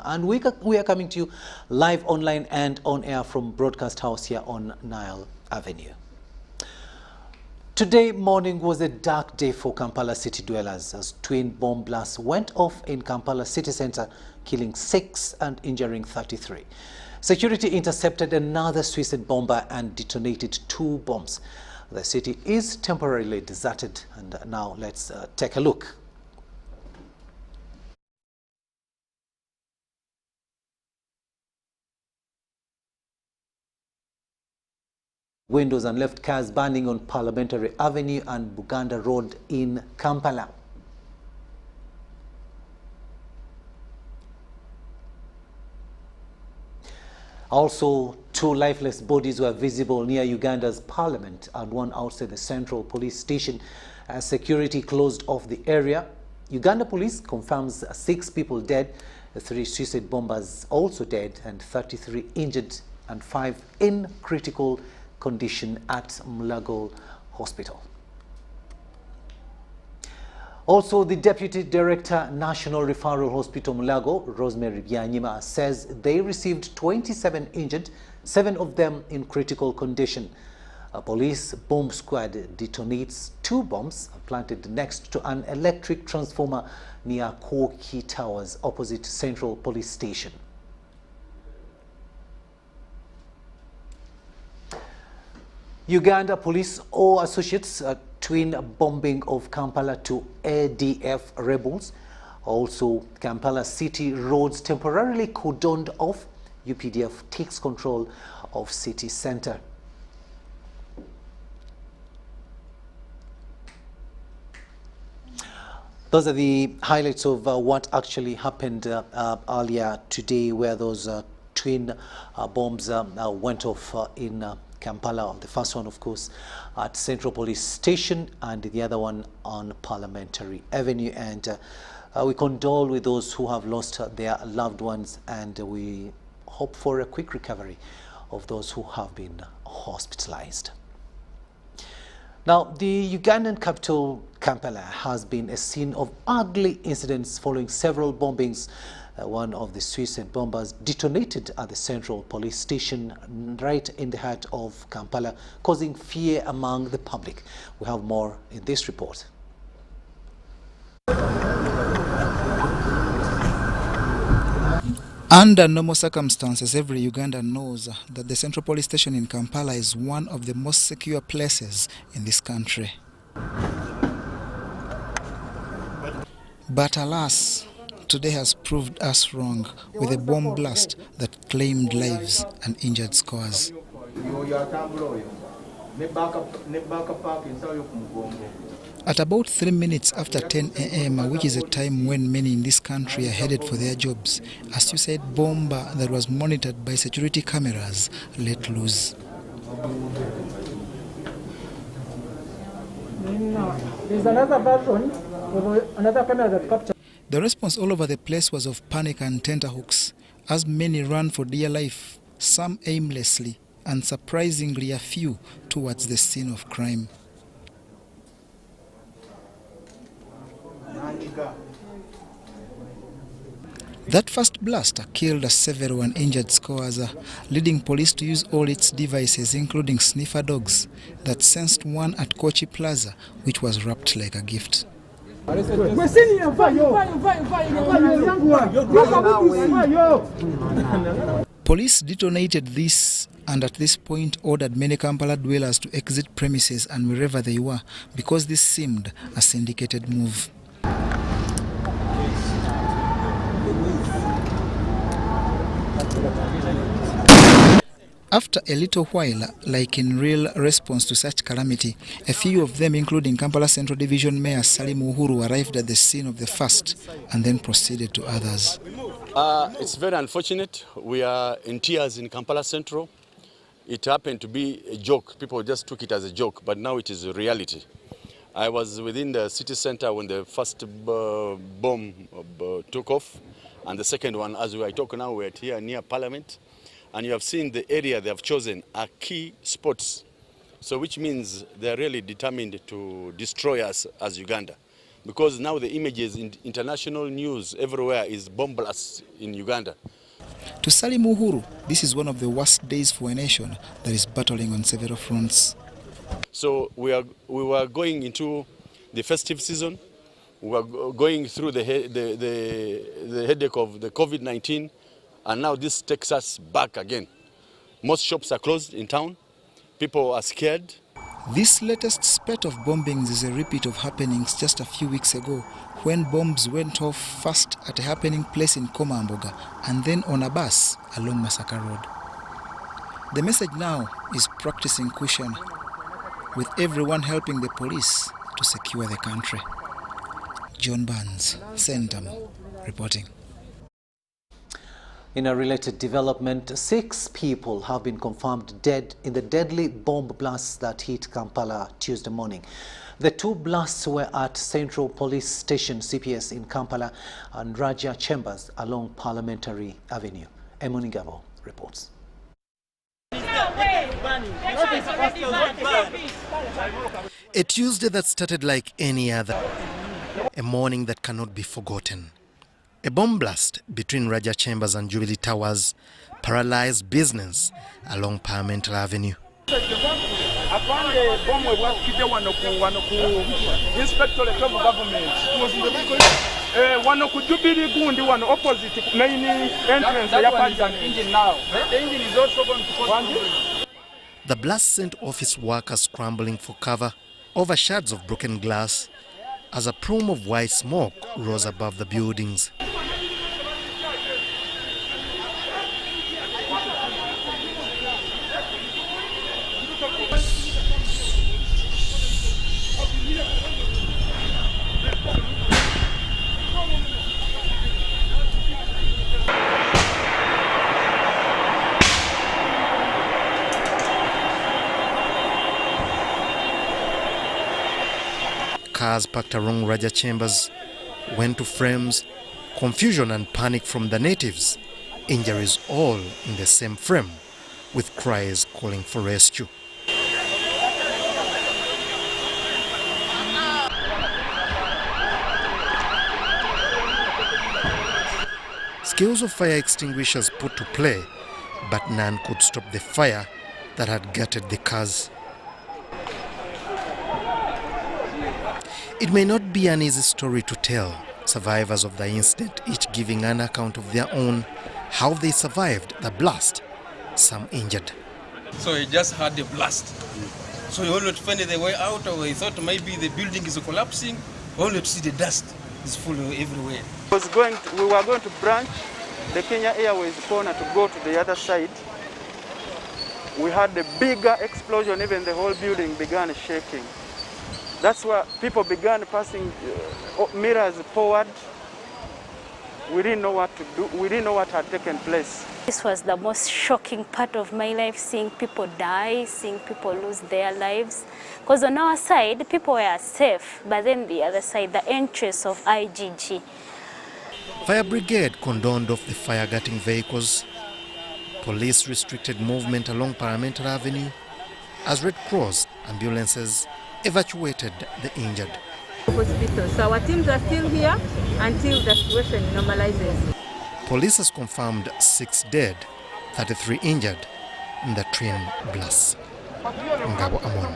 And we are coming to you live online and on air from Broadcast House here on Nile Avenue. Today morning was a dark day for Kampala city dwellers as twin bomb blasts went off in Kampala city center, killing 6 and injuring 33. Security intercepted another suicide bomber and detonated 2 bombs. The city is temporarily deserted, and now let's take a look. Windows and left cars burning on Parliamentary Avenue and Buganda Road in Kampala. Also, 2 lifeless bodies were visible near Uganda's parliament and 1 outside the central police station as security closed off the area. Uganda police confirms 6 people dead, 3 suicide bombers also dead, and 33 injured and 5 in critical condition at Mulago Hospital. Also, the Deputy Director, National Referral Hospital Mulago, Rosemary Byanyima, says they received 27 injured, 7 of them in critical condition. A police bomb squad detonates 2 bombs planted next to an electric transformer near Koki Towers opposite Central Police Station. Uganda police or associates twin bombing of Kampala to ADF rebels. Also, Kampala city roads temporarily cordoned off. UPDF takes control of city center. Those are the highlights of what actually happened earlier today, where those twin bombs went off in Kampala. The first one, of course, at Central Police Station, and the other one on Parliamentary Avenue. And we condole with those who have lost their loved ones, and we hope for a quick recovery of those who have been hospitalized. Now, the Ugandan capital, Kampala, has been a scene of ugly incidents following several bombings. One of the suicide bombers detonated at the Central Police Station right in the heart of Kampala, causing fear among the public. We have more in this report. Under normal circumstances, every Ugandan knows that the Central Police Station in Kampala is one of the most secure places in this country. But alas, today has proved us wrong with a bomb blast that claimed lives and injured scores. At about 3 minutes after 10 a.m., which is a time when many in this country are headed for their jobs, a suicide bomber that was monitored by security cameras let loose. There's another version of another camera that captured. The response all over the place was of panic and tenterhooks, as many ran for dear life, some aimlessly, and surprisingly a few towards the scene of crime. That first blast killed several and injured scores, leading police to use all its devices, including sniffer dogs, that sensed one at Kochi Plaza, which was wrapped like a gift. Police detonated this and at this point ordered many Kampala dwellers to exit premises and wherever they were, because this seemed a syndicated move. After a little while, like in real response to such calamity, a few of them, including Kampala Central Division Mayor Salim Uhuru, arrived at the scene of the first and then proceeded to others. It's very unfortunate. We are in tears in Kampala Central. It happened to be a joke. People just took it as a joke, but now it is a reality. I was within the city center when the first bomb took off, and the second one, as I talk now, we're here near Parliament. And you have seen the area they have chosen are key spots. So which means they're really determined to destroy us as Uganda. because now the images in international news everywhere is bomb blasts in Uganda. To Salim Uhuru, this is one of the worst days for a nation that is battling on several fronts. So we were going into the festive season. We were going through the headache of the COVID-19, and now this takes us back again. Most shops are closed in town. People are scared. This latest spate of bombings is a repeat of happenings just a few weeks ago, when bombs went off first at a happening place in Komamboga and then on a bus along Masaka Road. The message now is practicing caution, with everyone helping the police to secure the country. John Barnes, Centam, reporting. In a related development, 6 people have been confirmed dead in the deadly bomb blasts that hit Kampala Tuesday morning. The 2 blasts were at Central Police Station CPS in Kampala and Raja Chambers along Parliamentary Avenue. Emonigabo reports. A Tuesday that started like any other, a morning that cannot be forgotten. A bomb blast between Raja Chambers and Jubilee Towers paralyzed business along Parliamentary Avenue. The blast sent office workers scrambling for cover over shards of broken glass as a plume of white smoke rose above the buildings. Cars parked along Raja Chambers went to frames, confusion and panic from the natives, injuries all in the same frame, with cries calling for rescue. Skills of fire extinguishers put to play, but none could stop the fire that had gutted the cars. It may not be an easy story to tell, survivors of the incident each giving an account of their own, how they survived the blast, some injured. So he just had the blast. So he only to find the way out, or he thought maybe the building is collapsing, only to see the dust is full everywhere. We were going to branch the Kenya Airways corner to go to the other side. We had a bigger explosion, even the whole building began shaking. That's where people began passing mirrors forward. We didn't know what to do. We didn't know what had taken place. This was the most shocking part of my life, seeing people die, seeing people lose their lives. Because on our side, people were safe, but then the other side, the entrance of IGG. Fire brigade cordoned off the fire-gutting vehicles. Police restricted movement along Parliamentary Avenue as Red Cross ambulances evacuated the injured. Hospital. So our teams are still here until the situation normalizes. Police has confirmed 6 dead, 33 injured in the twin blasts. Ngabo Amon,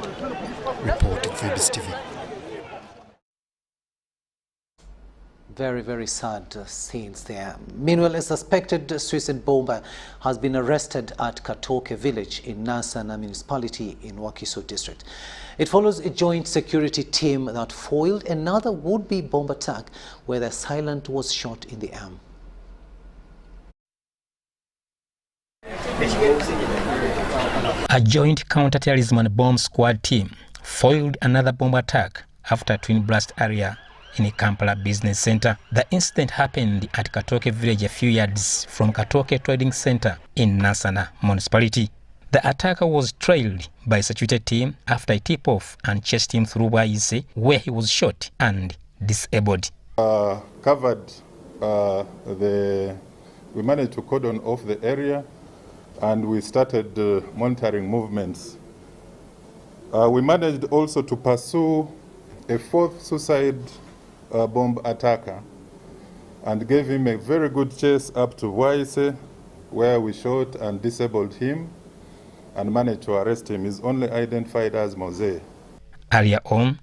reporting for UBC TV. Very, very sad scenes there. Meanwhile, a suspected suicide bomber has been arrested at Katoke village in Nasana municipality in Wakiso district. It follows a joint security team that foiled another would-be bomb attack where the assailant was shot in the arm. A joint counter-terrorism and bomb squad team foiled another bomb attack after a twin blast area in a Kampala business center. The incident happened at Katoke village, a few yards from Katoke Trading Center in Nasana municipality. The attacker was trailed by a security team after a tip-off and chased him through Waise, where he was shot and disabled. We managed to cordon off the area and we started monitoring movements. We managed also to pursue a 4th suicide bomb attacker and gave him a very good chase up to Waise, where we shot and disabled him and managed to arrest him. He's only identified as Mose. Earlier on,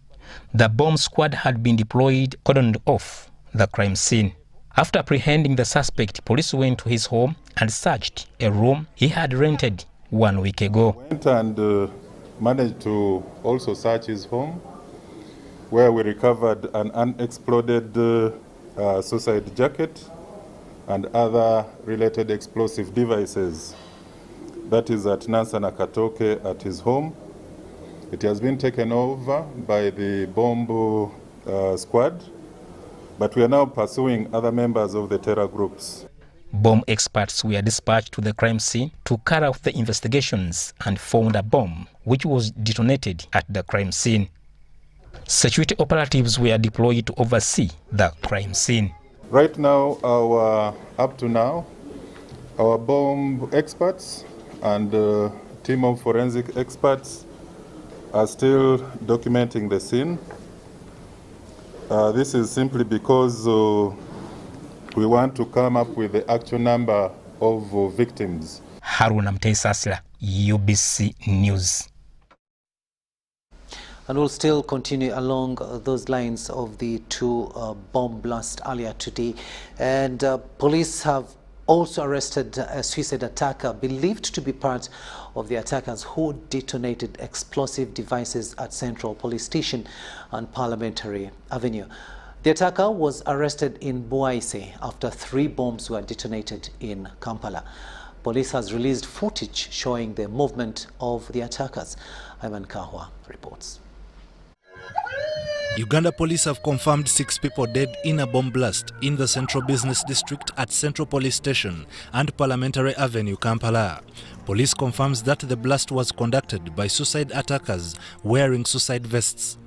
the bomb squad had been deployed, cordoned off the crime scene. After apprehending the suspect, police went to his home and searched a room he had rented 1 week ago. Went and managed to also search his home, where we recovered an unexploded suicide jacket and other related explosive devices. That is at Nansana Katoke at his home. It has been taken over by the bomb squad, but we are now pursuing other members of the terror groups. Bomb experts were dispatched to the crime scene to carry out the investigations and found a bomb which was detonated at the crime scene. Security operatives were deployed to oversee the crime scene. Right now, up to now, our bomb experts and team of forensic experts are still documenting the scene. This is simply because we want to come up with the actual number of victims. Haruna Mteisasila, UBC News. And we'll still continue along those lines of the two bomb blasts earlier today. And police have also arrested a suicide attacker believed to be part of the attackers who detonated explosive devices at Central Police Station on Parliamentary Avenue. The attacker was arrested in Buaise after 3 bombs were detonated in Kampala. Police has released footage showing the movement of the attackers. Ivan Kahwa reports. Uganda police have confirmed 6 people dead in a bomb blast in the Central Business District at Central Police Station and Parliamentary Avenue, Kampala. Police confirms that the blast was conducted by suicide attackers wearing suicide vests.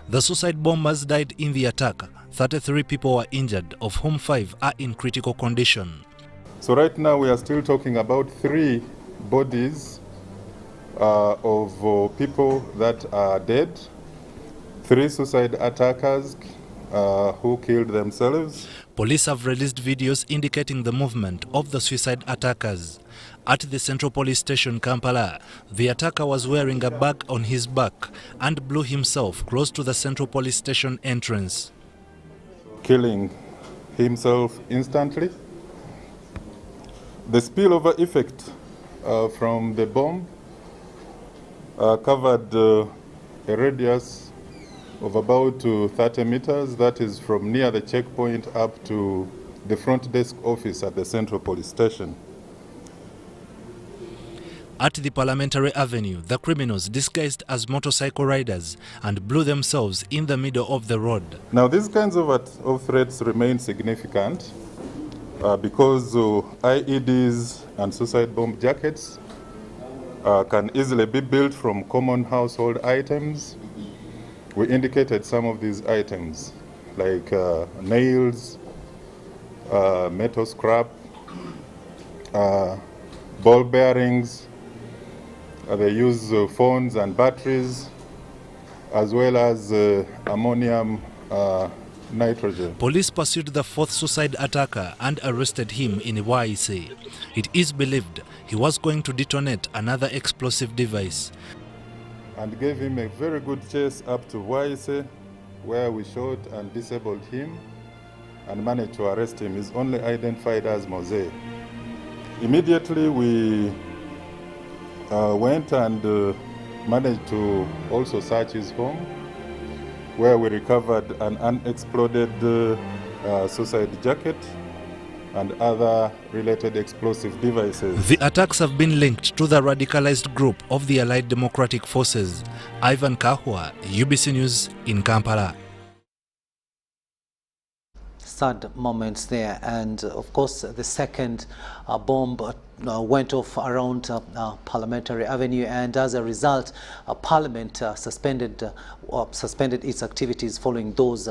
The suicide bombers died in the attack. 33 people were injured, of whom 5 are in critical condition. So right now we are still talking about 3 bodies of people that are dead. 3 suicide attackers who killed themselves. Police have released videos indicating the movement of the suicide attackers. At the Central Police Station, Kampala, the attacker was wearing a bag on his back and blew himself close to the Central Police Station entrance, killing himself instantly. The spillover effect from the bomb covered a radius of about 30 meters, that is from near the checkpoint up to the front desk office at the Central Police Station. At the Parliamentary Avenue, the criminals disguised as motorcycle riders and blew themselves in the middle of the road. Now these kinds of threats remain significant because IEDs and suicide bomb jackets can easily be built from common household items. We indicated some of these items like nails, metal scrap, ball bearings. They use phones and batteries, as well as ammonium nitrogen. Police pursued the 4th suicide attacker and arrested him in Waise. It is believed he was going to detonate another explosive device. And gave him a very good chase up to Waise, where we shot and disabled him and managed to arrest him. He's only identified as Mose. Immediately we went and managed to also search his home, where we recovered an unexploded suicide jacket and other related explosive devices. The attacks have been linked to the radicalized group of the Allied Democratic Forces. Ivan Kahwa, UBC News in Kampala. Sad moments there, and of course the second bomb went off around Parliamentary Avenue, and as a result Parliament suspended its activities following those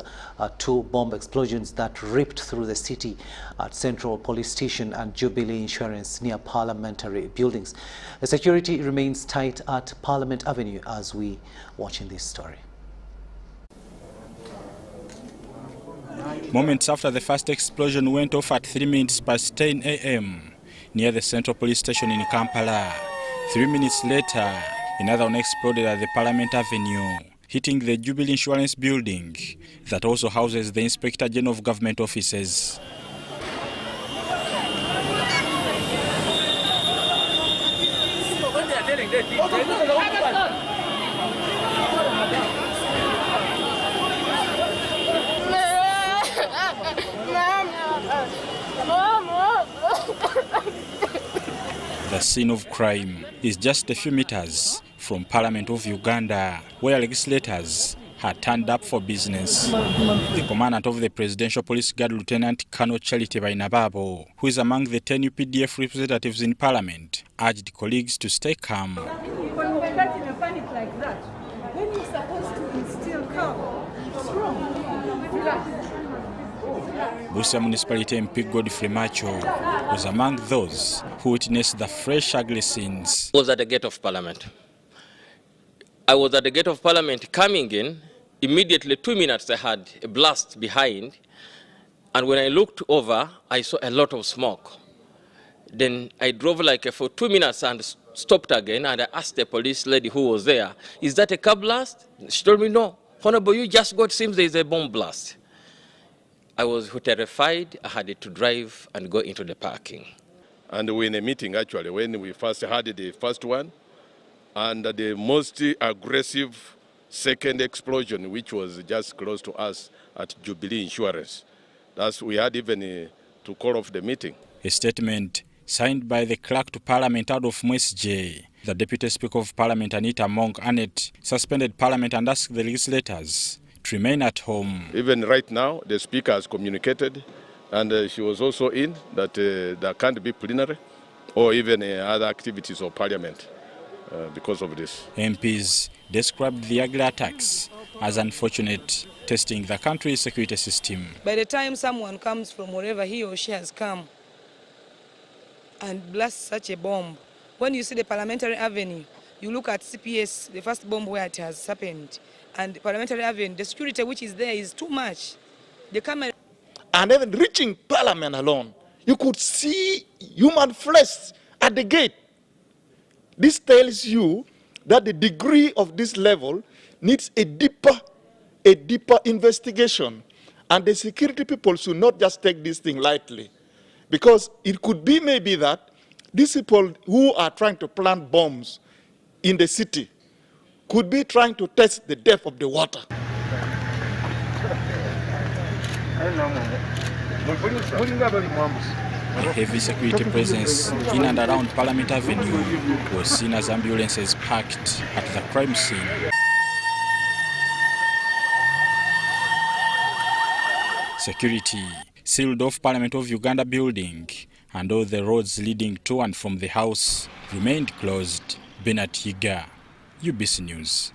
2 bomb explosions that ripped through the city at Central Police Station and Jubilee Insurance near parliamentary buildings. The security remains tight at Parliament Avenue as we watch in this story. Moments after the first explosion went off at 3 minutes past 10 a.m. near the Central Police Station in Kampala. 3 minutes later, another one exploded at the Parliament Avenue, hitting the Jubilee Insurance building that also houses the Inspector General of Government offices. The scene of crime is just a few meters from Parliament of Uganda, where legislators had turned up for business. The commandant of the Presidential Police Guard, Lieutenant Colonel Charity Bainababo, who is among the 10 UPDF representatives in Parliament, urged colleagues to stay calm. When we're not in a panic like that, when you're supposed to instill calm, what's wrong? Relax. Busia Municipality MP Godfrey Macho was among those who witnessed the fresh ugly scenes. I was at the gate of Parliament. I was at the gate of Parliament coming in. Immediately, 2 minutes, I had a blast behind. And when I looked over, I saw a lot of smoke. Then I drove like for 2 minutes and stopped again. And I asked the police lady who was there, "Is that a car blast?" She told me, "No. Honorable, you just got, seems there is a bomb blast." I was terrified. I had to drive and go into the parking. And we were in a meeting, actually, when we first had the first one, and the most aggressive second explosion, which was just close to us at Jubilee Insurance. We had even to call off the meeting. A statement signed by the clerk to Parliament Adolf Mwesje, the Deputy Speaker of Parliament Anita Monk Annette, suspended Parliament and asked the legislators to remain at home. Even right now, the Speaker has communicated, and she was also in, that there can't be plenary or even other activities of Parliament because of this. MPs described the ugly attacks as unfortunate, testing the country's security system. By the time someone comes from wherever he or she has come and blasts such a bomb, when you see the Parliamentary Avenue, you look at CPS, the first bomb where it has happened, and Parliamentary Avenue, the security which is there is too much. The camera. And even reaching Parliament alone, you could see human flesh at the gate. This tells you that the degree of this level needs a deeper investigation. And the security people should not just take this thing lightly. Because it could be maybe that these people who are trying to plant bombs in the city could be trying to test the depth of the water. A heavy security presence in and around Parliament Avenue was seen as ambulances parked at the crime scene. Security sealed off Parliament of Uganda building, and all the roads leading to and from the house remained closed. Bernard Higa, UBC News.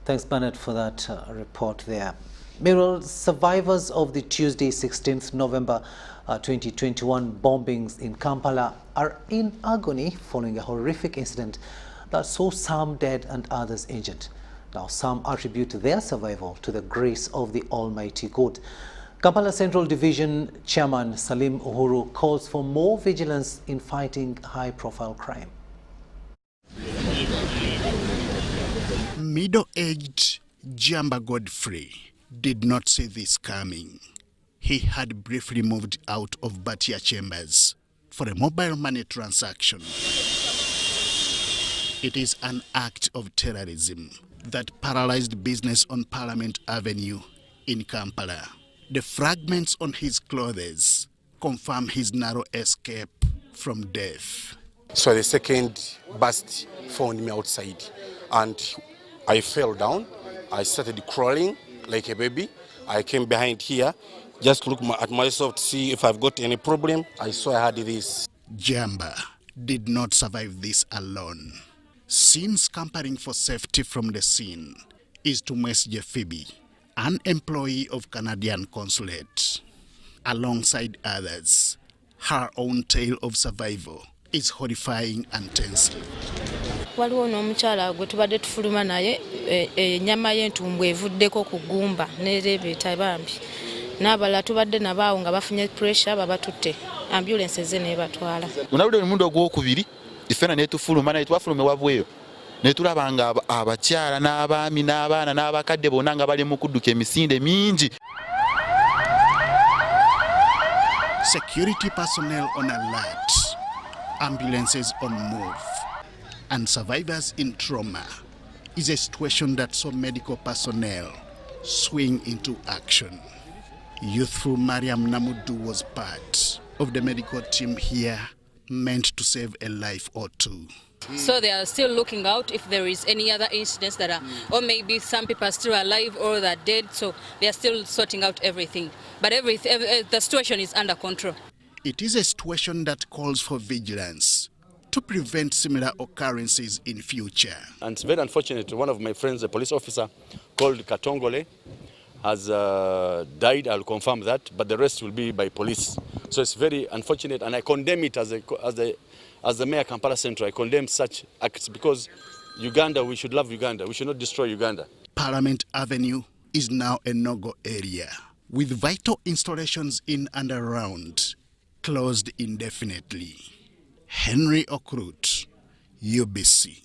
Thanks, Bernard, for that report there. Meanwhile, survivors of the Tuesday, 16th November 2021 bombings in Kampala are in agony following a horrific incident that saw some dead and others injured. Now, some attribute their survival to the grace of the Almighty God. Kampala Central Division Chairman Salim Uhuru calls for more vigilance in fighting high-profile crime. Middle-aged Jamba Godfrey did not see this coming. He had briefly moved out of Batia Chambers for a mobile money transaction. It is an act of terrorism that paralyzed business on Parliament Avenue in Kampala. The fragments on his clothes confirm his narrow escape from death. So the second burst found me outside and I fell down. I started crawling like a baby. I came behind here just to look at myself to see if I've got any problem. I saw I had this. Jamba did not survive this alone. Seen scampering for safety from the scene is Tumwesje Phoebe, an employee of Canadian consulate. Alongside others, her own tale of survival is horrifying and tense. Waliwo n'omukyala gwe tubadde tufuluma naye ennyama y'entumbwe evuddeko ku ggumba n'ereebeeta bambi. N'abalala tubadde nabaawo nga bafunye pressure babatutte. Ambulance ze n'ebatwala. Unawulira omundi ogwokubiri ifena ne tufuluma naye twafulume wabweyo. Ne tulabanga abakyala n'abaami n'abaana n'abakadde bonna nga bali mu kudduka emisinde mingi. Security personnel on alert, ambulances on move, and survivors in trauma is a situation that saw medical personnel swing into action. Youthful Mariam Namudu was part of the medical team here, meant to save a life or two. So they are still looking out if there is any other incidents that are, or maybe some people are still alive or they're dead, so they are still sorting out everything. But the situation is under control. It is a situation that calls for vigilance to prevent similar occurrences in future. And it's very unfortunate, one of my friends, a police officer called Katongole, has died. I'll confirm that, but the rest will be by police. So it's very unfortunate, and I condemn it as the Mayor Kampala Central. I condemn such acts because Uganda, we should love Uganda. We should not destroy Uganda. Parliament Avenue is now a no-go area, with vital installations in and around closed indefinitely. Henry Okrut, UBC.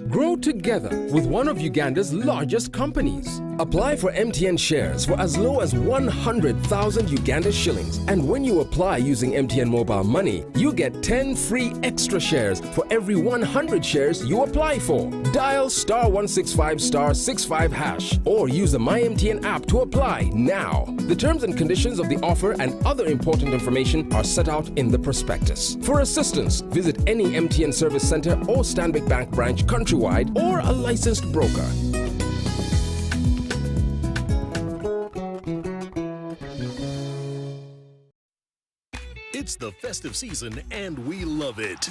Grow together with one of Uganda's largest companies. Apply for MTN shares for as low as 100,000 Uganda shillings. And when you apply using MTN Mobile Money, you get 10 free extra shares for every 100 shares you apply for. Dial *165*65# or use the MyMTN app to apply now. The terms and conditions of the offer and other important information are set out in the prospectus. For assistance, visit any MTN service center or Stanbic Bank branch countrywide or a licensed broker. It's the festive season and we love it.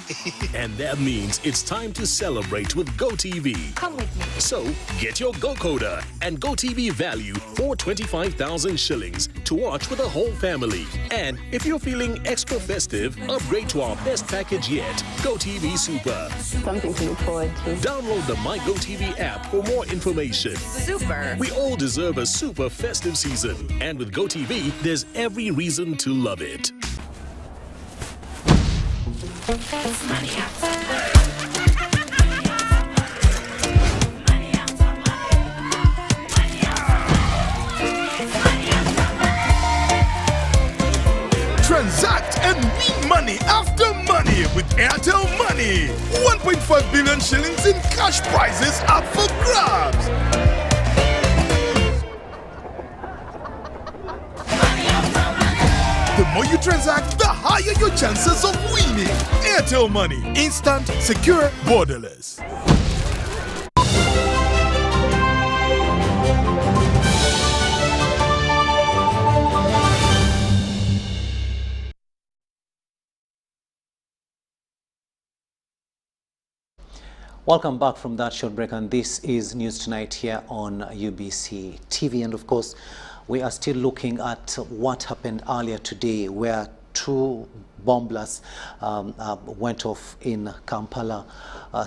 And that means it's time to celebrate with GoTV. Come with me. So get your GoCoder and GoTV value for 25,000 shillings to watch with the whole family. And if you're feeling extra festive, upgrade to our best package yet, GoTV Super. Something to look forward to. Download the My GoTV app for more information. Super. We all deserve a super festive season. And with GoTV, there's every reason to love it. Transact and win money after money with Airtel Money. 1.5 billion shillings in cash prizes up for grabs. The more you transact, the higher your chances of winning. Airtel Money. Instant, secure, borderless. Welcome back from that short break, and this is News Tonight here on UBC TV. And of course, we are still looking at what happened earlier today, where two bomb blasts went off in Kampala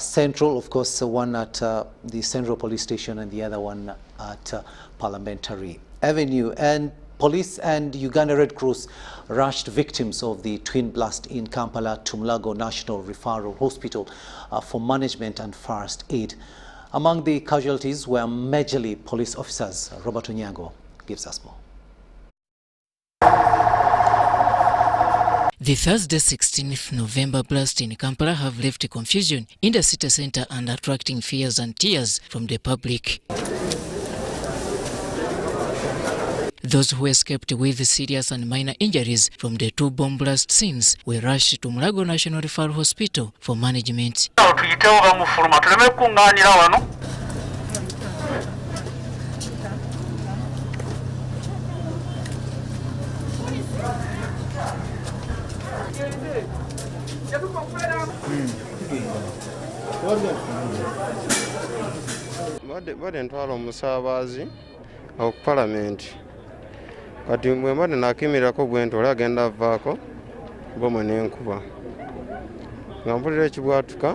Central. Of course, one at the Central Police Station and the other one at Parliamentary Avenue. And police and Uganda Red Cross rushed victims of the twin blast in Kampala to Mulago National Referral Hospital for management and first aid. Among the casualties were majorly police officers. Robert Onyango gives us more. The Thursday 16th November blast in Kampala have left confusion in the city centre and attracting fears and tears from the public. Those who escaped with serious and minor injuries from the two bomb blast scenes were rushed to Mulago National Referral Hospital for management. Bade ntwala omusaabazi of parliament. Kati mwe bade nakimirako bwento agenda avaako bomo n'enkuba. Ngampulira ekibwatuka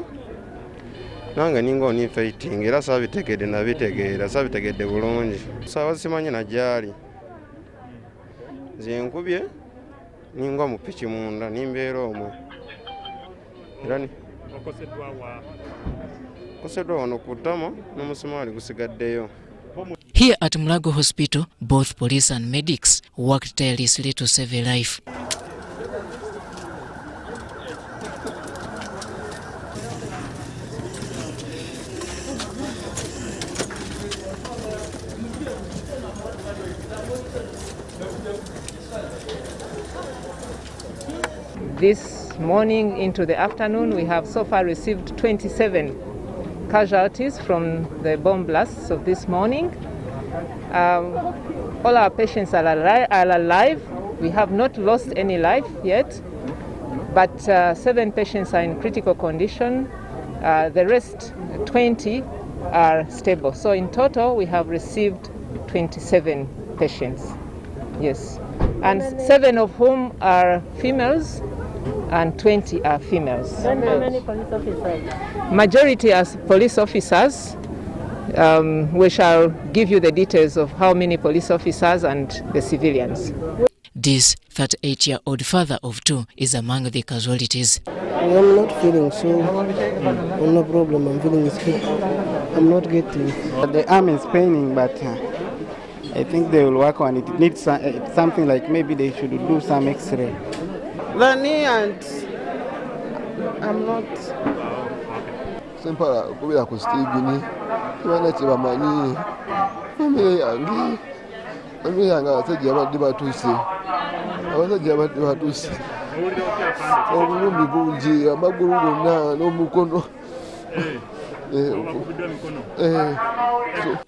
nange ninga oni fighting era sabitegedde nabitegeera sabitegedde bulungi. Saabazi simanyi na gyali. Zenkubye ninga mu piki munda nimbeera omwo. Era ni okoseddwa wa koseddwa wano ku ttama n'omusumaali gusigaddeyo. Here at Mulago Hospital, both police and medics worked tirelessly to save a life. This morning into the afternoon, we have so far received 27 casualties from the bomb blasts of this morning. All our patients are alive. We have not lost any life yet, but 7 patients are in critical condition. The rest, 20, are stable. So in total, we have received 27 patients. Yes, and 7 of whom are females and 20 are females. How many police officers? Majority are police officers. We shall give you the details of how many police officers and the civilians. This 38-year-old father of 2 is among the casualties. I'm not feeling so, no problem, I'm feeling sick. I'm not getting. The arm is paining, but I think they will work on it. It needs something like maybe they should do some x-ray. The knee and I'm not. Sempala kubira ku Steveni kibana kibamanyi family yange abasajja abadde batuuse obulumi bungi amagulu gonna n'omukono.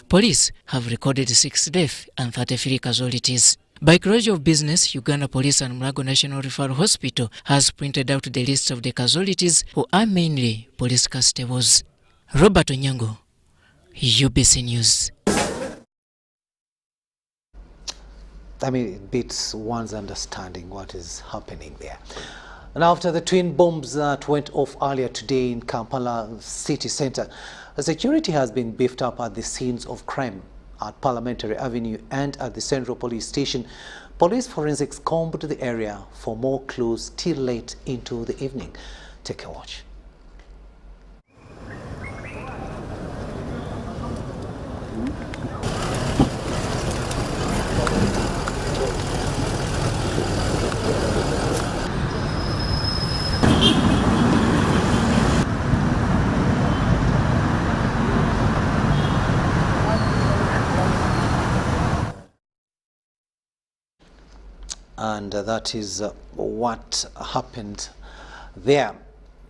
Police have recorded 6 deaths and 33 casualties. By close of business, Uganda Police and Mulago National Referral Hospital has printed out the list of the casualties who are mainly police constables. Robert Onyango, UBC News. I mean, it beats one's understanding what is happening there. And after the twin bombs that went off earlier today in Kampala city centre, security has been beefed up at the scenes of crime at Parliamentary Avenue and at the Central Police Station. Police forensics combed the area for more clues till late into the evening. Take a watch. And that is what happened there.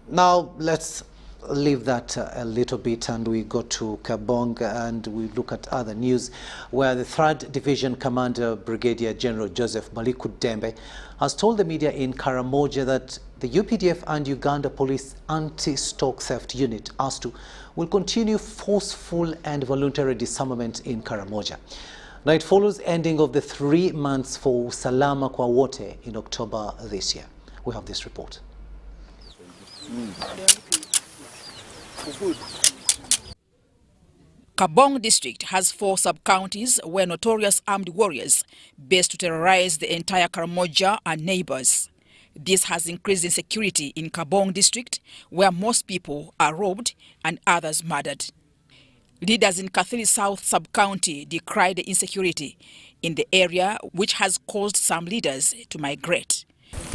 Now let's leave that a little bit and we go to Kabong and we look at other news where the 3rd Division Commander Brigadier General Joseph Maliku Dembe has told the media in Karamoja that the UPDF and Uganda Police Anti-Stock Theft Unit ASTU will continue forceful and voluntary disarmament in Karamoja. Now it follows ending of the 3 months for Salama Kwa Wote in October this year. We have this report. Kabong district has 4 sub-counties where notorious armed warriors based to terrorize the entire Karamoja and neighbors. This has increased insecurity in Kabong district where most people are robbed and others murdered. Leaders in Kathiri South sub-county decried the insecurity in the area, which has caused some leaders to migrate.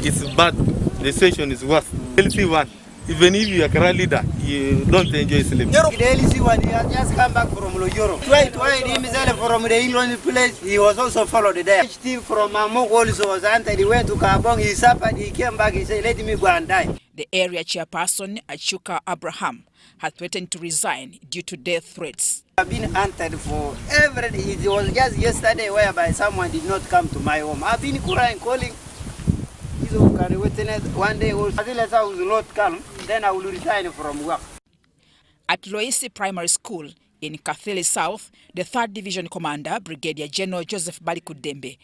It's bad. The situation is worse. Healthy one. Even if you are a current leader, you don't enjoy sleep. The LC one, he has just come back from Lojoro. Tried to hide himself from the England place. He was also followed there. Steve from Amok also was anted. He went to Kabong. He suffered. He came back. He said, "Let me go and die." The area chairperson, Achuka Abraham, had threatened to resign due to death threats. I've been hunted for everything. It was just yesterday whereby someone did not come to my home. I've been crying, calling. One day, I will not come. Then I will resign from work. At Loisi Primary School In Kathele South, the 3rd Division Commander, Brigadier General Joseph Balikudembe,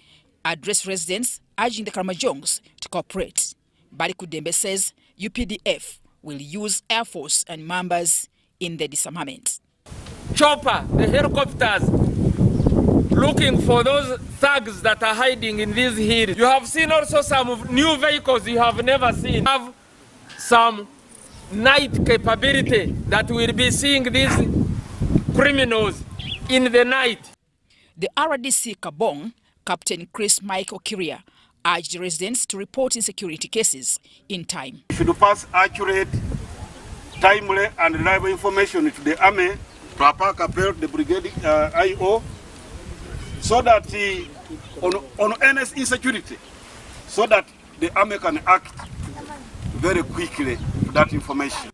addressed residents urging the Karamojongs to cooperate. Balikudembe says UPDF will use Air Force and members in the disarmament. Chopper, the helicopters, looking for those thugs that are hiding in these hills. You have seen also some new vehicles you have never seen. Have some night capability that will be seeing these criminals in the night. The RDC Kabong, Captain Chris Mike Okiria, urged residents to report insecurity cases in time. We should pass accurate, timely and reliable information to the Army, Papa Capel, the Brigade IO, so that on any insecurity, so that the Army can act very quickly to that information.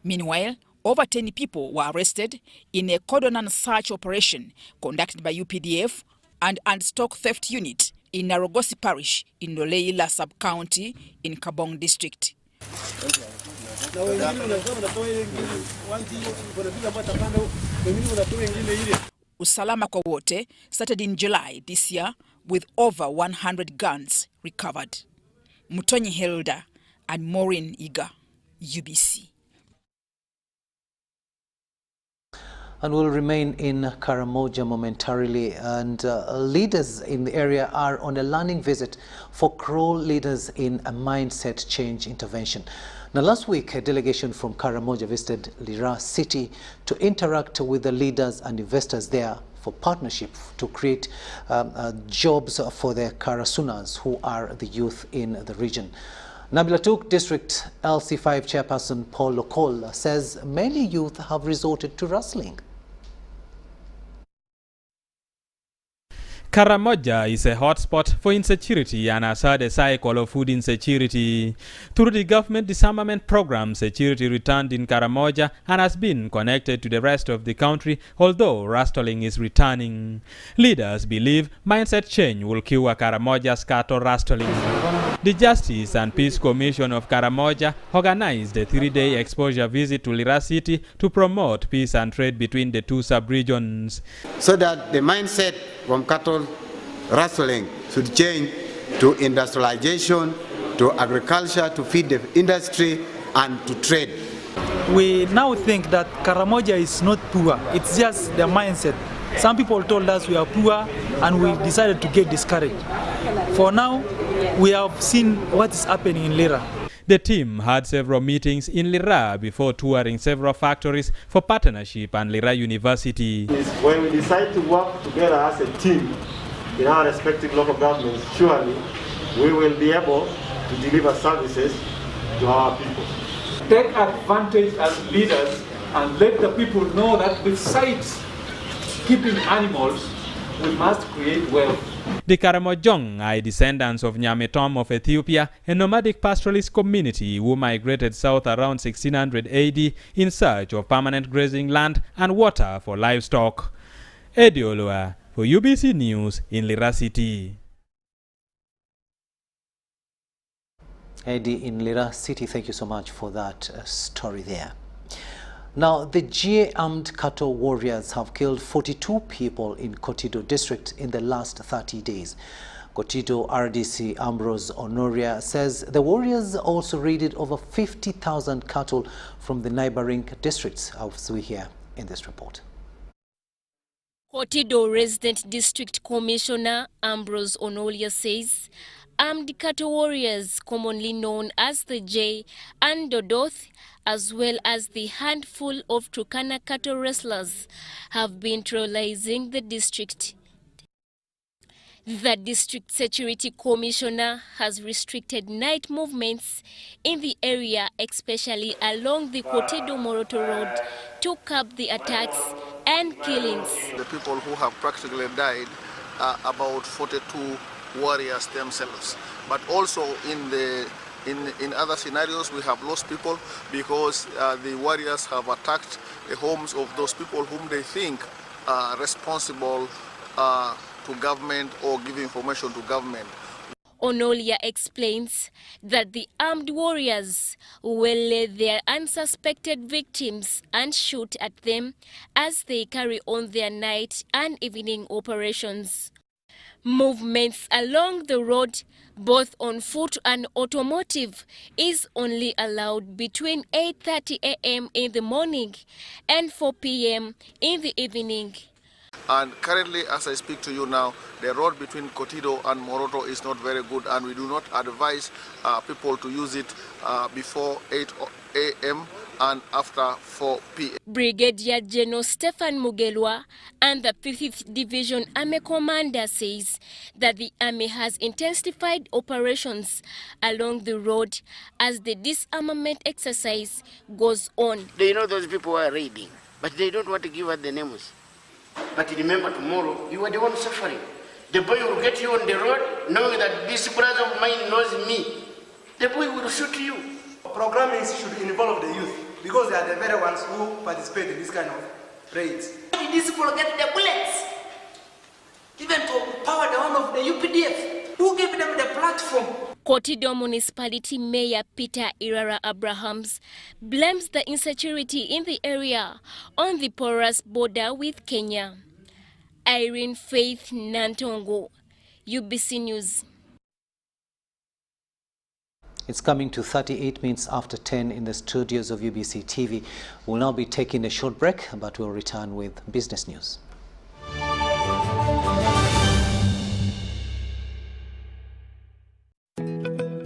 Meanwhile, over 10 people were arrested in a cordon and search operation conducted by UPDF and Stock Theft Unit in Narogosi Parish in Loleila Sub-County in Kabong District. Usalama kwa wote started in July this year with over 100 guns recovered. Mutonyi Hilda and Maureen Iga, UBC. And we'll remain in Karamoja momentarily, and leaders in the area are on a learning visit for Crow leaders in a mindset change intervention. Now, last week, a delegation from Karamoja visited Lira City to interact with the leaders and investors there for partnership to create jobs for the Karasunas, who are the youth in the region. Nabilatuk District LC5 Chairperson Paul Lokol says many youth have resorted to rustling. Karamoja is a hotspot for insecurity and has had a cycle of food insecurity. Through the government disarmament program, security returned in Karamoja and has been connected to the rest of the country, although rustling is returning. Leaders believe mindset change will cure Karamoja's cattle rustling. The Justice and Peace Commission of Karamoja organized a 3-day exposure visit to Lira City to promote peace and trade between the two sub-regions. So that the mindset from cattle rustling should change to industrialization, to agriculture, to feed the industry, and to trade. We now think that Karamoja is not poor, it's just the mindset. Some people told us we are poor and we decided to get discouraged. For now, we have seen what is happening in Lira. The team had several meetings in Lira before touring several factories for partnership and Lira University. When we decide to work together as a team in our respective local governments, surely we will be able to deliver services to our people. Take advantage as leaders and let the people know that besides keeping animals, we must create wealth. The Karamojong are descendants of Nyametom of Ethiopia, a nomadic pastoralist community who migrated south around 1600 AD in search of permanent grazing land and water for livestock. Eddie Olua for UBC News in Lira City. Eddie in Lira City, thank you so much for that story there. Now, the GA armed cattle warriors have killed 42 people in Kotido district in the last 30 days. Kotido RDC Ambrose Honoria says the warriors also raided over 50,000 cattle from the neighboring districts, as we hear in this report. Kotido Resident District Commissioner Ambrose Honoria says armed cattle warriors, commonly known as the J and Dodoth, as well as the handful of Turkana cattle wrestlers, have been terrorizing the district. The District Security Commissioner has restricted night movements in the area, especially along the Kotido-Moroto Road, to curb the attacks and killings. The people who have practically died are about 42 warriors themselves, but also in other scenarios we have lost people because the warriors have attacked the homes of those people whom they think are responsible to government or give information to government. Onolia explains that the armed warriors will lead their unsuspected victims and shoot at them as they carry on their night and evening operations. Movements along the road, both on foot and automotive, is only allowed between 8:30 a.m. in the morning and 4 p.m. in the evening. And currently, as I speak to you now, the road between Kotido and Moroto is not very good, and we do not advise people to use it before 8 a.m. and after 4 p.m. Brigadier General Stefan Mugelwa and the 5th Division Army Commander says that the Army has intensified operations along the road as the disarmament exercise goes on. They know those people who are raiding, but they don't want to give us the names. But remember, tomorrow, you are the one suffering. The boy will get you on the road, knowing that this brother of mine knows me. The boy will shoot you. Programming should involve the youth, because they are the very ones who participate in this kind of raids. These people get the bullets, even to power the one of the UPDF. Who gave them the platform? Kotido Municipality Mayor Peter Irara Abrahams blames the insecurity in the area on the porous border with Kenya. Irene Faith Nantongo, UBC News. It's coming to 38 minutes after 10 in the studios of UBC TV. We'll now be taking a short break, but we'll return with business news.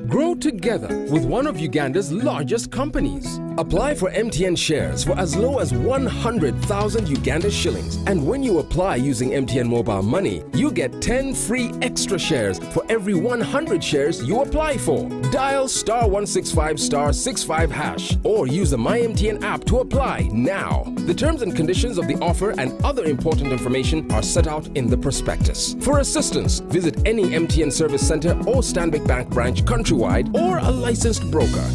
Grow together with one of Uganda's largest companies. Apply for MTN shares for as low as 100,000 Uganda shillings. And when you apply using MTN Mobile Money, you get 10 free extra shares for every 100 shares you apply for. Dial *165*65# or use the MyMTN app to apply now. The terms and conditions of the offer and other important information are set out in the prospectus. For assistance, visit any MTN service center or Stanbic Bank branch countrywide or a licensed broker.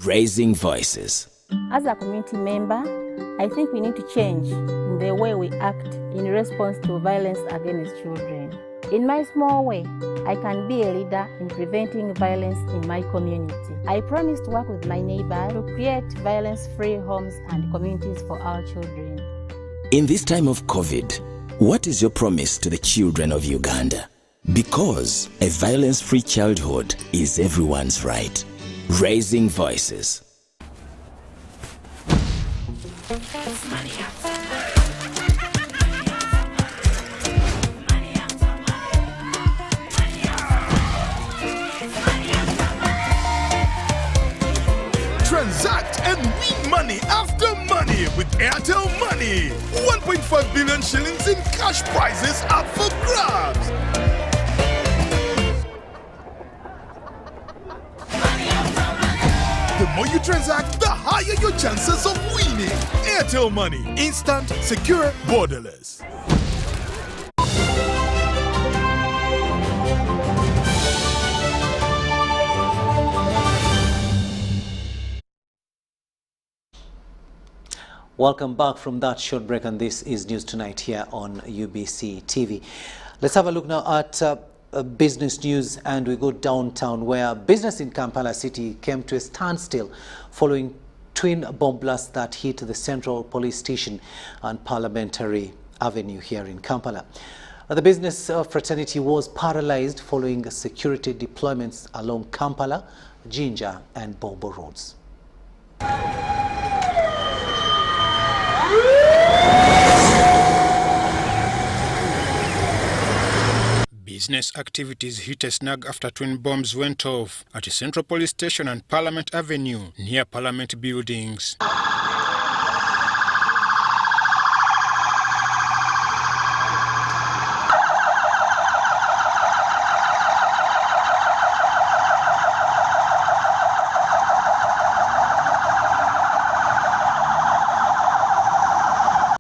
Raising voices. As a community member, I think we need to change in the way we act in response to violence against children. In my small way, I can be a leader in preventing violence in my community. I promise to work with my neighbor to create violence-free homes and communities for our children. In this time of COVID, what is your promise to the children of Uganda? Because a violence-free childhood is everyone's right. Raising voices. Transact and win money after money with Airtel Money. 1.5 billion shillings in cash prizes up for grabs. The more you transact, the higher your chances of winning. Airtel Money. Instant, secure, borderless. Welcome back from that short break, and this is News Tonight here on UBC TV. Let's have a look now at business news, and we go downtown where business in Kampala City came to a standstill following twin bomb blasts that hit the Central Police Station and Parliamentary Avenue here in Kampala. The business fraternity was paralyzed following security deployments along Kampala, Jinja and Bombo roads. Business activities hit a snag after twin bombs went off at a Central Police Station and Parliament Avenue near Parliament buildings.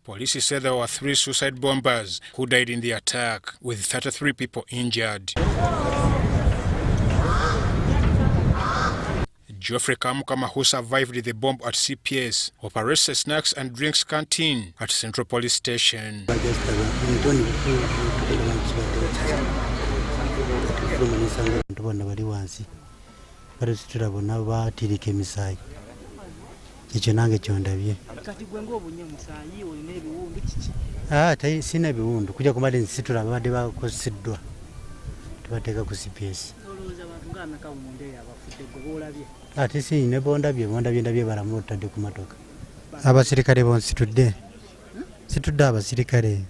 Police said there were 3 suicide bombers who died in the attack, with 33 people injured. Geoffrey Kamukama, who survived the bomb at CPS, operates a snacks and drinks canteen at Central Police Station. Sina biwundu kuja kumali nsitula babadde bakosiddwa tubateeka ku CPS. Ate si ne bondabye ndabye balamu otadde ku matoka. Abasirikale bonsitudde. Situdde abasirikale.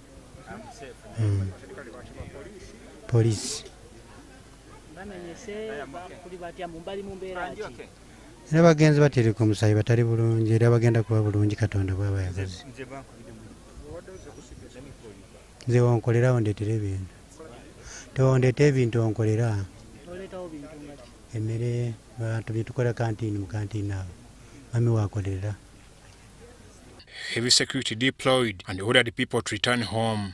Police. Era bagenzi batiri ku musayi batali bulungi era bagenda kuba bulungi Katonda bw'aba yagazi. Nze wonkolera ondeetere ebintu. Tewondeeta ebintu onkolera. Emmere bantu byetukola kantiini mu kantiini awo. Mami waakolera. Heavy security deployed and ordered people to return home.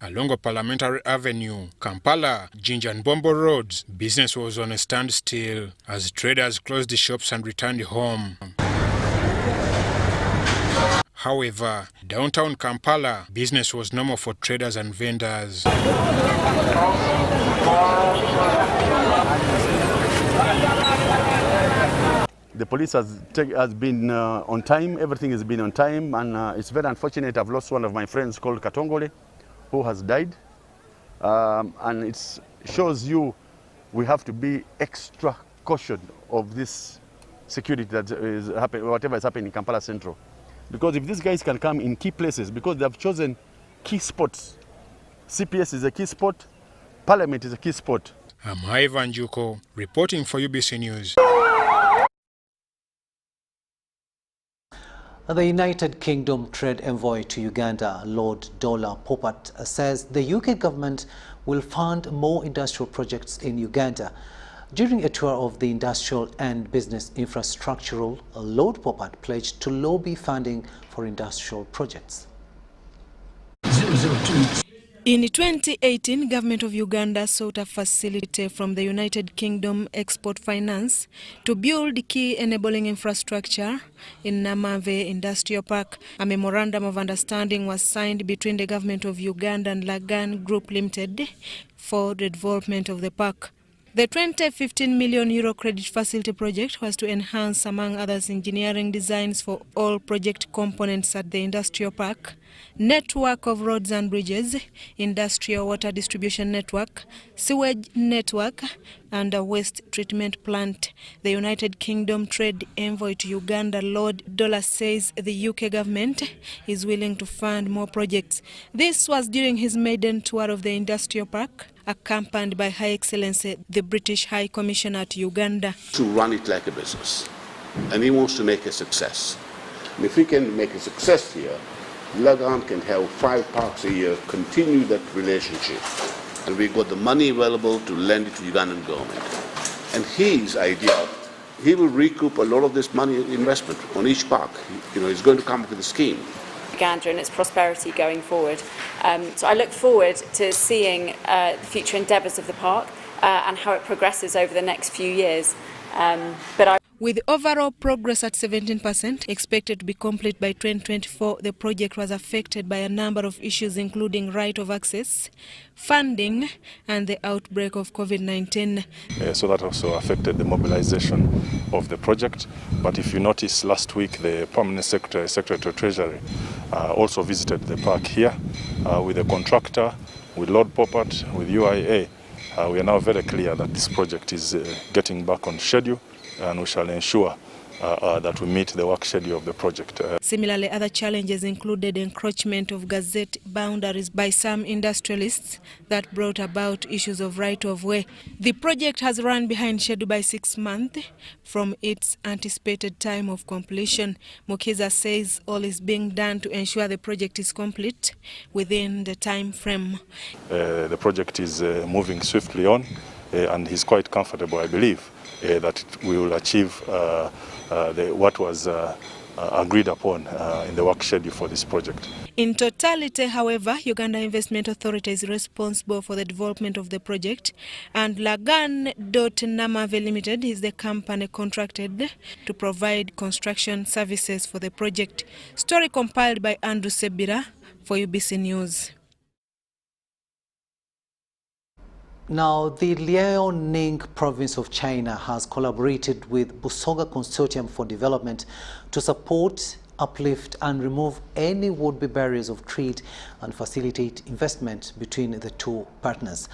Along Parliamentary Avenue, Kampala, Jinja and Bombo roads, business was on a standstill as traders closed the shops and returned home. However, downtown Kampala, business was normal for traders and vendors. The police has been on time, everything has been on time, and it's very unfortunate. I've lost one of my friends called Katongole, who has died. And it shows you we have to be extra cautious of this security that is happening, whatever is happening in Kampala Central. Because if these guys can come in key places, because they have chosen key spots. CPS is a key spot, Parliament is a key spot. I'm Ivan Juko, reporting for UBC News. The United Kingdom Trade Envoy to Uganda, Lord Dola Popat, says the UK government will fund more industrial projects in Uganda. During a tour of the industrial and business infrastructural, Lord Popat pledged to lobby funding for industrial projects. In 2018, Government of Uganda sought a facility from the United Kingdom Export Finance to build key enabling infrastructure in Namave Industrial Park. A memorandum of understanding was signed between the Government of Uganda and Lagan Group Limited for the development of the park. The 2015 million euro credit facility project was to enhance, among others, engineering designs for all project components at the industrial park, network of roads and bridges, industrial water distribution network, sewage network, and a waste treatment plant. The United Kingdom Trade Envoy to Uganda, Lord Dola, says the UK government is willing to fund more projects. This was during his maiden tour of the industrial park, accompanied by Her Excellency, the British High Commissioner to Uganda. To run it like a business, and he wants to make a success. And if we can make a success here, Lagan can have 5 parks a year, continue that relationship, and we've got the money available to lend it to the Ugandan government. And his idea, he will recoup a lot of this money investment on each park. You know, he's going to come up with a scheme. Uganda and its prosperity going forward. So I look forward to seeing the future endeavours of the park and how it progresses over the next few years. With overall progress at 17%, expected to be complete by 2024, the project was affected by a number of issues, including right of access, funding, and the outbreak of COVID-19. So that also affected the mobilization of the project. But if you notice, last week the Permanent Secretary of Treasury also visited the park here with the contractor, with Lord Popat, with UIA. We are now very clear that this project is getting back on schedule, and we shall ensure that we meet the work schedule of the project. Similarly, other challenges included encroachment of gazette boundaries by some industrialists that brought about issues of right-of-way. The project has run behind schedule by 6 months from its anticipated time of completion. Mukiza says all is being done to ensure the project is complete within the time frame. The project is moving swiftly on, and he's quite comfortable, I believe, that we will achieve what was agreed upon in the work schedule for this project. In totality, however, Uganda Investment Authority is responsible for the development of the project, and Lagan.Namave Limited is the company contracted to provide construction services for the project. Story compiled by Andrew Sebira for UBC News. Now, the Liaoning province of China has collaborated with Busoga Consortium for Development to support, uplift and remove any would-be barriers of trade and facilitate investment between the two partners.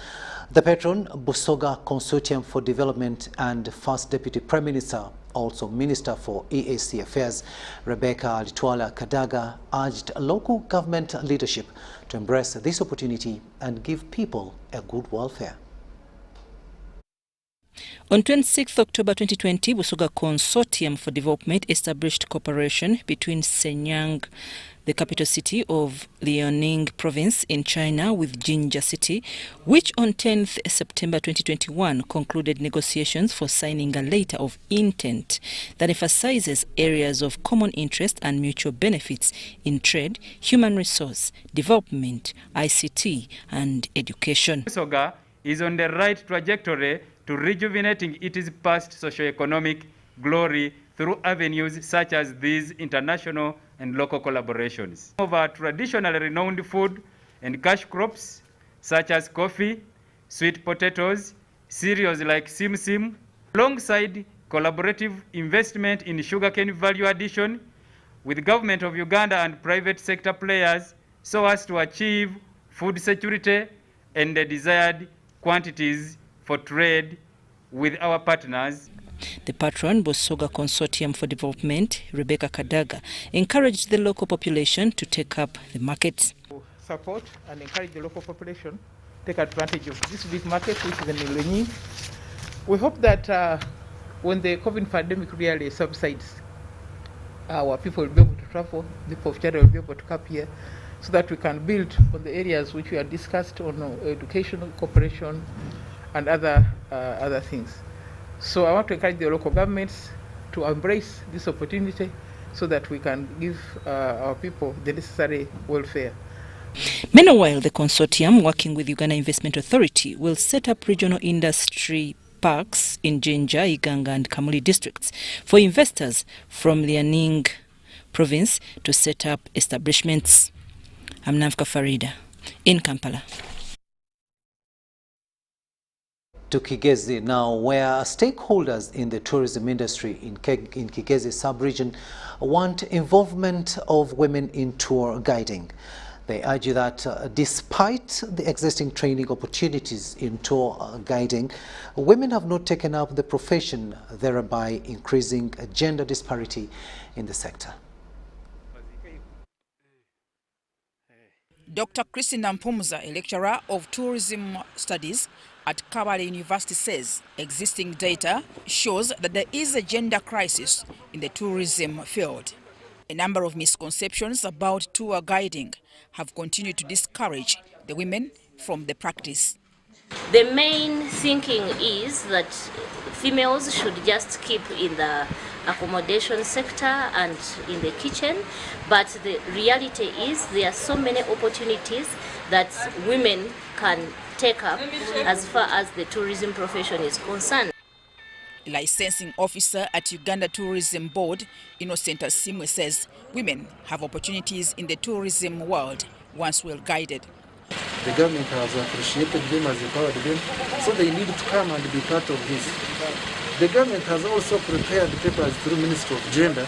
The patron, Busoga Consortium for Development and First Deputy Prime Minister, also Minister for EAC Affairs, Rebecca Alitwala Kadaga, urged local government leadership to embrace this opportunity and give people a good welfare. On 26 October 2020, Busoga Consortium for Development established cooperation between Shenyang, the capital city of Liaoning province in China, with Jinja City, which on 10th September 2021 concluded negotiations for signing a letter of intent that emphasizes areas of common interest and mutual benefits in trade, human resource, development, ICT and education. Busoga is on the right trajectory to rejuvenating its past socio-economic glory through avenues such as these international and local collaborations. Of our traditionally renowned food and cash crops such as coffee, sweet potatoes, cereals like sim-sim, alongside collaborative investment in sugarcane value addition with the government of Uganda and private sector players so as to achieve food security and the desired quantities for trade with our partners. The patron, Busoga Consortium for Development, Rebecca Kadaga, encouraged the local population to take up the market. Support and encourage the local population to take advantage of this big market, which is in Liaoning. We hope that when the COVID pandemic really subsides, our people will be able to travel, the people of China will be able to come here, so that we can build on the areas which we have discussed on educational cooperation and other things. So I want to encourage the local governments to embrace this opportunity so that we can give our people the necessary welfare. Meanwhile, the consortium, working with Uganda Investment Authority, will set up regional industry parks in Jinja, Iganga and Kamuli districts for investors from Liaoning province to set up establishments. I'm Navka Farida in Kampala. To Kigezi now, where stakeholders in the tourism industry in Kigezi sub-region want involvement of women in tour guiding. They argue that despite the existing training opportunities in tour guiding, women have not taken up the profession, thereby increasing gender disparity in the sector. Dr. Christina Mpumuza, a lecturer of tourism studies at Kabale University, says existing data shows that there is a gender crisis in the tourism field. A number of misconceptions about tour guiding have continued to discourage the women from the practice. The main thinking is that females should just keep in the accommodation sector and in the kitchen, but the reality is there are so many opportunities that women can take up as far as the tourism profession is concerned. Licensing officer at Uganda Tourism Board, Innocent Asimwe, says women have opportunities in the tourism world once well guided. The government has appreciated them, has empowered them, so they need to come and be part of this. The government has also prepared papers through Ministry of Gender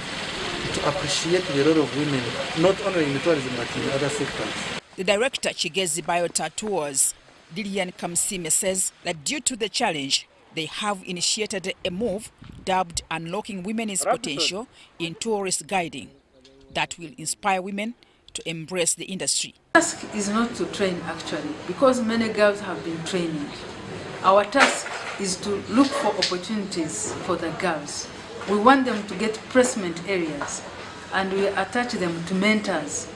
to appreciate the role of women, not only in tourism but in other sectors. The director, Kigezi Biota Tours, Lilian Kamsime, says that due to the challenge, they have initiated a move dubbed Unlocking Women's Potential in Tourist Guiding that will inspire women to embrace the industry. The task is not to train actually, because many girls have been training. Our task is to look for opportunities for the girls. We want them to get placement areas and we attach them to mentors.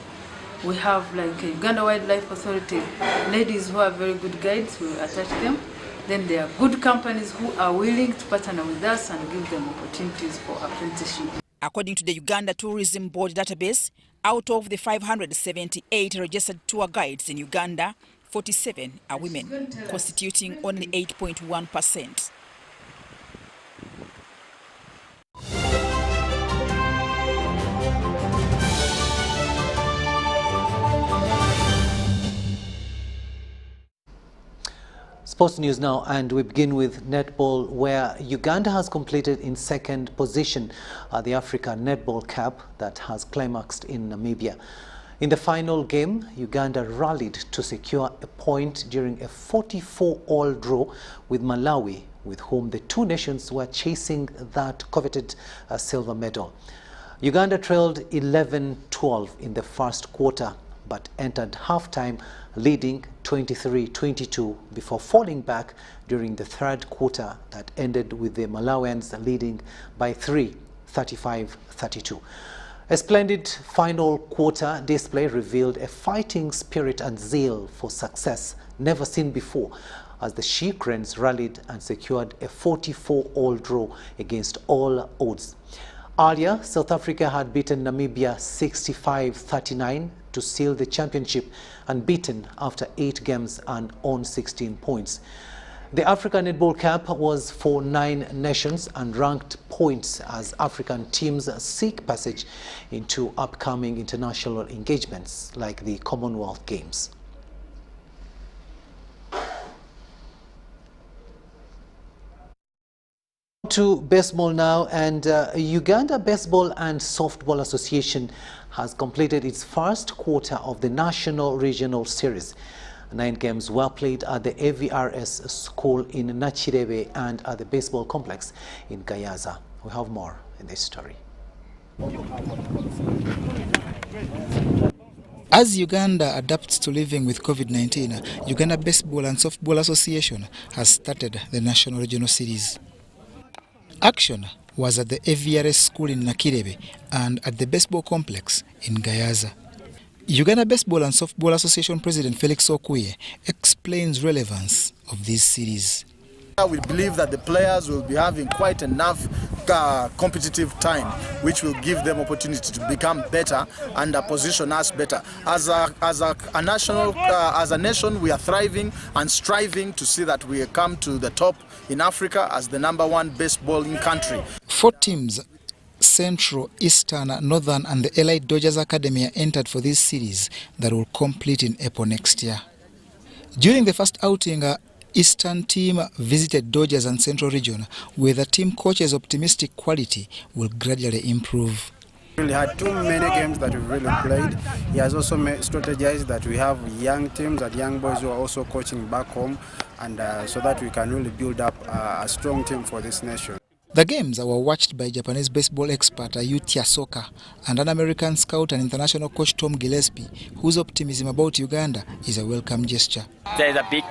We have like a Uganda Wildlife Authority, ladies who are very good guides, we attach them. Then there are good companies who are willing to partner with us and give them opportunities for apprenticeship. According to the Uganda Tourism Board database, out of the 578 registered tour guides in Uganda, 47 are women, constituting only 8.1%. Sports news now, and we begin with netball, where Uganda has completed in second position at the Africa Netball Cup that has climaxed in Namibia. In the final game, Uganda rallied to secure a point during a 44-all draw with Malawi, with whom the two nations were chasing that coveted silver medal. Uganda trailed 11-12 in the first quarter, but entered halftime leading 23-22 before falling back during the third quarter that ended with the Malawians leading by 3, 35-32. A splendid final quarter display revealed a fighting spirit and zeal for success never seen before, as the She-Cranes rallied and secured a 44-all draw against all odds. Earlier, South Africa had beaten Namibia 65-39 to seal the championship, unbeaten after 8 games and on 16 points. The Africa Netball Cup was for 9 nations and ranked points as African teams seek passage into upcoming international engagements like the Commonwealth Games. To baseball now, and Uganda Baseball and Softball Association has completed its first quarter of the National Regional Series. 9 games were played at the AVRS school in Nachirebe and at the baseball complex in Gayaza. We have more in this story. As Uganda adapts to living with COVID-19, Uganda Baseball and Softball Association has started the National Regional Series. Action was at the AVRS school in Nakirebe and at the baseball complex in Gayaza. Uganda Baseball and Softball Association President Felix Okuye explains relevance of this series. We believe that the players will be having quite enough competitive time, which will give them opportunity to become better and position us better. As a nation, we are thriving and striving to see that we come to the top in Africa as the #1 baseballing country. 4 teams, Central, Eastern, Northern and the Elite Dodgers Academy, are entered for this series that will complete in April next year. During the first outing, Eastern team visited Dodgers and Central Region, where the team coach's optimistic quality will gradually improve. We really had too many games that we've really played. He has also strategized that we have young teams and young boys who are also coaching back home, and so that we can really build up a strong team for this nation. The games were watched by Japanese baseball expert Yu Tiasoka and an American scout and international coach Tom Gillespie, whose optimism about Uganda is a welcome gesture. There is a big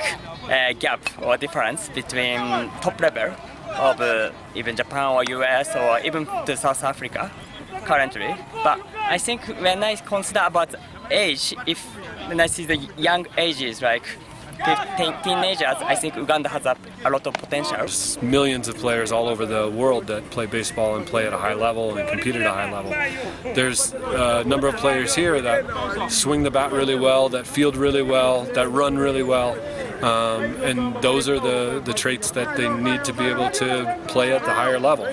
gap or difference between top level of even Japan or US or even to South Africa currently. But I think when I consider about age, when I see the young ages like teenagers, I think Uganda has a lot of potential. There's millions of players all over the world that play baseball and play at a high level and compete at a high level. There's a number of players here that swing the bat really well, that field really well, that run really well, and those are the traits that they need to be able to play at the higher level.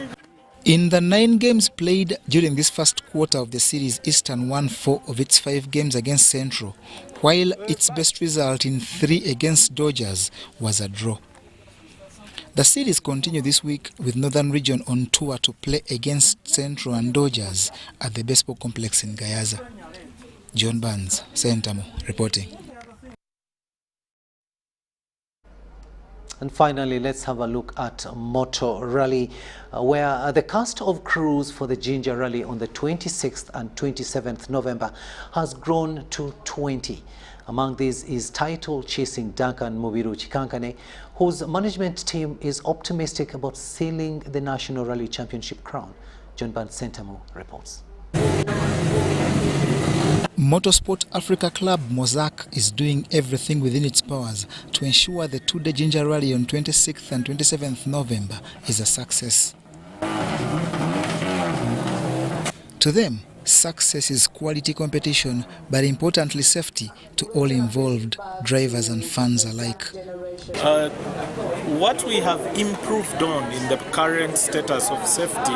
In the 9 games played during this first quarter of the series, Eastern won 4 of its 5 games against Central, while its best result in 3 against Dodgers was a draw. The series continue this week with Northern Region on tour to play against Central and Dodgers at the baseball complex in Gayaza. John Barnes, Sentamo, reporting. And finally, let's have a look at Motor Rally, where the cast of crews for the Ginger Rally on the 26th and 27th November has grown to 20. Among these is title-chasing Duncan Mubiru Chikankane, whose management team is optimistic about sealing the National Rally Championship crown. John Van Sentamo reports. Motorsport Africa Club Mozak is doing everything within its powers to ensure the 2-day Ginger Rally on 26th and 27th November is a success. To them, success is quality competition, but importantly safety to all involved, drivers and fans alike. What we have improved on in the current status of safety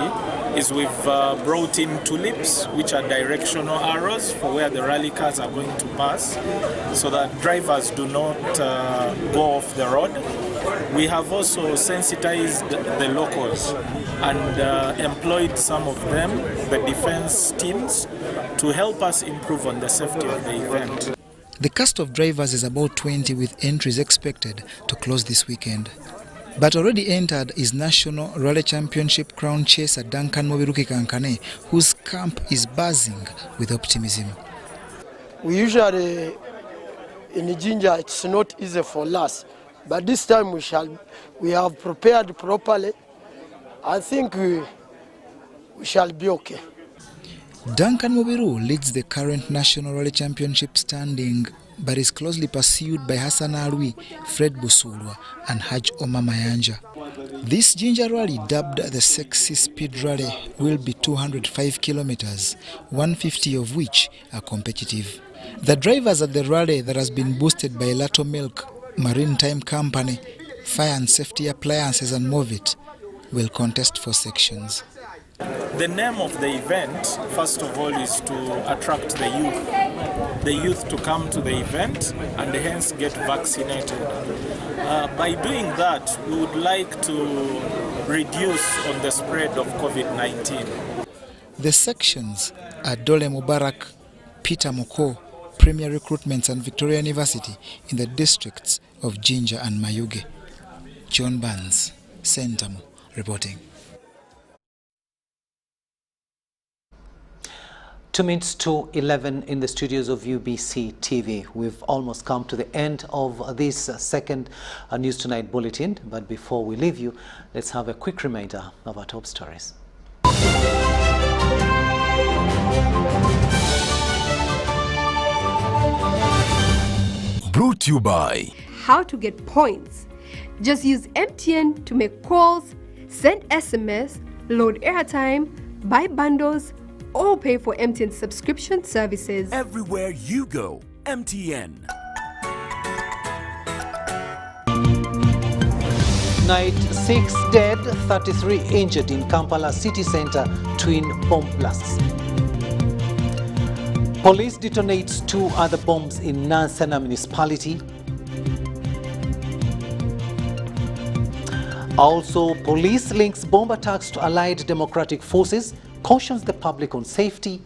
is we've brought in tulips, which are directional arrows for where the rally cars are going to pass, so that drivers do not go off the road. We have also sensitized the locals and employed some of them, the defense teams, to help us improve on the safety of the event. The cast of drivers is about 20, with entries expected to close this weekend. But already entered is National Rally Championship crown chaser Duncan Mobiruki Kankane, whose camp is buzzing with optimism. We usually, in Ginger, it's not easy for us. But this time we have prepared properly. I think we shall be okay. Duncan Mobiru leads the current National Rally Championship standing, but is closely pursued by Hassan Alwi, Fred Busulwa and Haj Omar Mayanja. This Ginger Rally, dubbed the Sexy Speed Rally, will be 205 kilometers, 150 of which are competitive. The drivers at the rally, that has been boosted by Lato Milk, Maritime Company, Fire and Safety Appliances and Movit, will contest 4 sections. The name of the event, first of all, is to attract the youth to come to the event and hence get vaccinated. By doing that, we would like to reduce on the spread of COVID-19. The sections are Dole Mubarak, Peter Moko, Premier Recruitments and Victoria University in the districts of Jinja and Mayuge. John Barnes, Sentamo, reporting. 2 minutes to 11 in the studios of UBC TV. We've almost come to the end of this second News Tonight bulletin. But before we leave you, let's have a quick reminder of our top stories. Brought to you by How to get points. Just use MTN to make calls, send SMS, load airtime, buy bundles, or pay for MTN subscription services. Everywhere you go, MTN. Night, 6 dead, 33 injured in Kampala city center twin bomb blasts. Police detonates 2 other bombs in Nansana municipality. Also, police links bomb attacks to allied democratic forces, cautions the public on safety.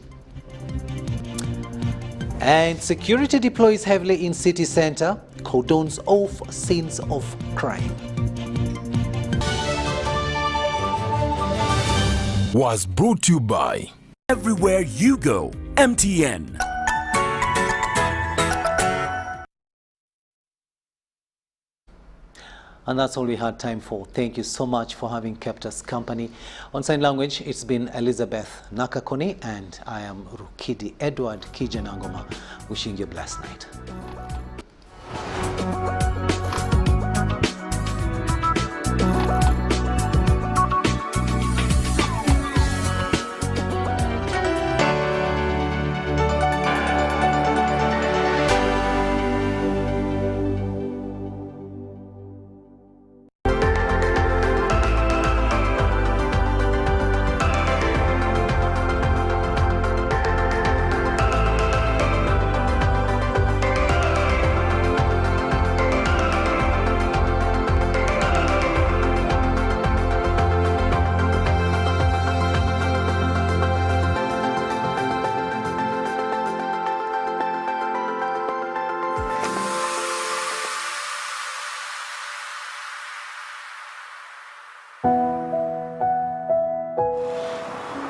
And security deploys heavily in city center, cordons off scenes of crime. Was brought to you by Everywhere you go, MTN. And that's all we had time for. Thank you so much for having kept us company. On sign language, it's been Elizabeth Nakakoni, and I am Rukidi Edward Kijanangoma, wishing you a blessed night.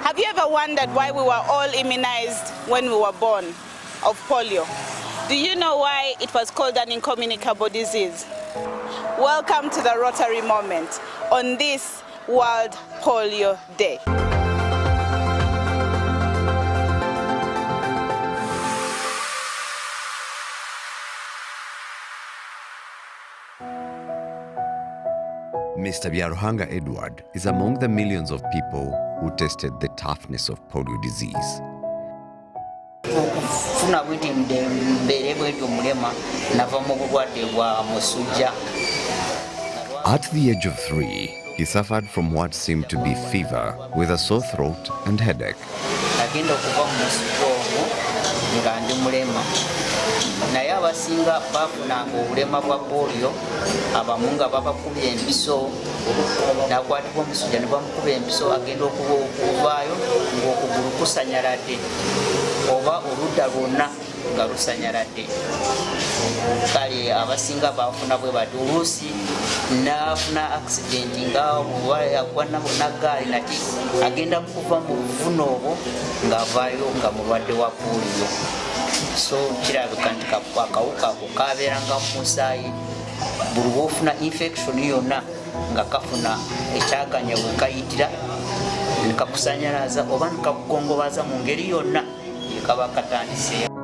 Have you ever wondered why we were all immunized when we were born of polio? Do you know why it was called an incommunicable disease? Welcome to the Rotary Moment on this World Polio Day. Mr. Byaruhanga Edward is among the millions of people who tested the toughness of polio disease. At the age of 3, he suffered from what seemed to be fever with a sore throat and headache. naye abasinga bafunanga obulema bwa polio abamu nga babakuba empiso nakwatibwa omusujja ne bamukuba empiso agenda okuvaayo ng'okugulu kusanyaladde oba oludda lwonna nga lusanyaladde. Kale abasinga bafuna bwe bati oluusi nafuna accident nga oba yakwana nagaali nati agenda kuva mu buvuno obwo ng'avaayo nga mulwadde wa polio. So kirabika nti akawuka ako kabeeranga mu musaayi buli lwofuna infection yonna nga kafuna ekyaganya we kayitira ne kakusanyalaza oba ne kakugongobaza mu ngeri yonna ye kaba katandise.